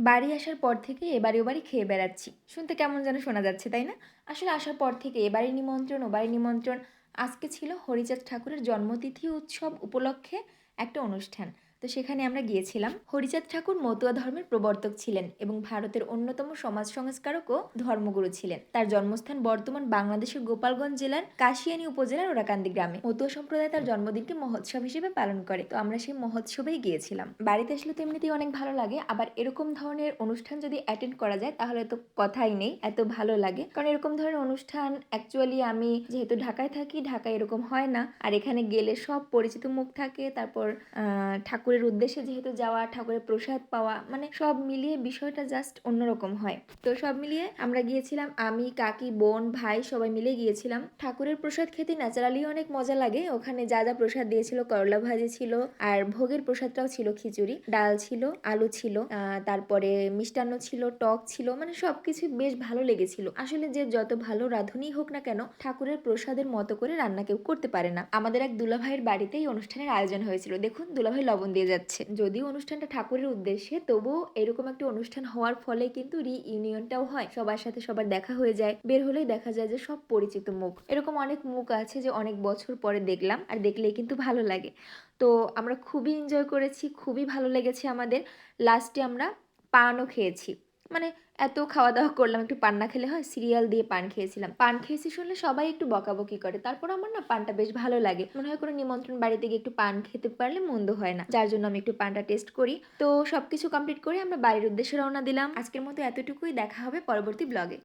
বাড়ি আসার পর থেকে এবারে ওবারই খেয়ে বেড়াচ্ছি। শুনতে কেমন যেন শোনা যাচ্ছে, তাই না? আসলে আসার পর থেকে এবাড়ি নিমন্ত্রণ, ওবাড়ি নিমন্ত্রণ। আজকে ছিল হরিচাঁদ ঠাকুরের জন্মতিথি উৎসব উপলক্ষে একটা অনুষ্ঠান। তো সেখানে আমরা গিয়েছিলাম। হরিচাঁদ ঠাকুর মতুয়া ধর্মের প্রবর্তক ছিলেন এবং ভারতের অন্যতম সমাজ সংস্কারক ও ধর্মগুরু ছিলেন। তার জন্মস্থান বর্তমান বাংলাদেশের গোপালগঞ্জ জেলার কাশিয়ানী উপজেলার ওরাকান্দি গ্রামে। মতুয়া সম্প্রদায় তার জন্মদিনকে মহোৎসব হিসেবে পালন করে। তো আমরা সেই মহোৎসবেই গিয়েছিলাম। বাড়িতে আসলে তো এমনিতেই অনেক ভালো লাগে, আবার এরকম ধরনের অনুষ্ঠান যদি অ্যাটেন্ড করা যায় তাহলে তো কথাই নেই, এত ভালো লাগে। কারণ এরকম ধরনের অনুষ্ঠান অ্যাকচুয়ালি আমি যেহেতু ঢাকায় থাকি, ঢাকায় এরকম হয় না। আর এখানে গেলে সব পরিচিত মুখ থাকে, তারপর ঠাকুরের উদ্দেশ্যে যেহেতু যাওয়া, ঠাকুরের প্রসাদ পাওয়া, মানে সব মিলিয়ে বিষয়টা জাস্ট অন্যরকম হয়। তো সব মিলিয়ে আমরা গিয়েছিলাম, আমি, কাকি, বোন, ভাই সবাই মিলে গিয়েছিলাম। ঠাকুরের প্রসাদ খেতে ন্যাচারালি অনেক মজা লাগে। ওখানে যা যা প্রসাদ দিয়েছিল, করলা ভাজি ছিল, আর ভোগের প্রসাদটাও ছিল খিচুড়ি, ডাল ছিল, আলু ছিল, তারপরে মিষ্টান্ন ছিল, টক ছিল, মানে সবকিছু বেশ ভালো লেগেছিল। আসলে যে যত ভালো রাঁধুনি হোক না কেন, ঠাকুরের প্রসাদের মতো করে রান্না কেউ করতে পারে না। আমাদের এক দুলাভাইয়ের বাড়িতেই অনুষ্ঠানের আয়োজন হয়েছিল। দেখুন দুলাভাই লবণ দিয়ে যাচ্ছে। যদিও অনুষ্ঠানটা ঠাকুরের উদ্দেশ্যে, তবুও এরকম একটা অনুষ্ঠান হওয়ার ফলে কিন্তু রিইউনিয়নটাও হয়, সবার সাথে সবার দেখা হয়ে যায়। বের হলেই দেখা যায় যে সব পরিচিত মুখ। এরকম অনেক মুখ আছে যে অনেক বছর পরে দেখলাম, আর দেখলেই কিন্তু ভালো লাগে। তো আমরা খুবই এনজয় করেছি, খুবই ভালো লেগেছে আমাদের। লাস্টে আমরা পানও খেয়েছি। মানে এত খাওয়া দাওয়া করলাম, একটু পান না খেলে হয়? সিরিয়াল দিয়ে পান খেয়েছিলাম। পান খেয়েছি শুনলে সবাই একটু বকাবকি করে, তারপর আমার না পানটা বেশ ভালো লাগে। মনে হয় কোনো নিমন্ত্রণ বাড়িতে গিয়ে একটু পান খেতে পারলে মন্দ হয় না, যার জন্য আমি একটু পানটা টেস্ট করি। তো সবকিছু কমপ্লিট করে আমরা বাড়ির উদ্দেশ্যে রওনা দিলাম। আজকের মতো এতটুকুই, দেখা হবে পরবর্তী ব্লগে।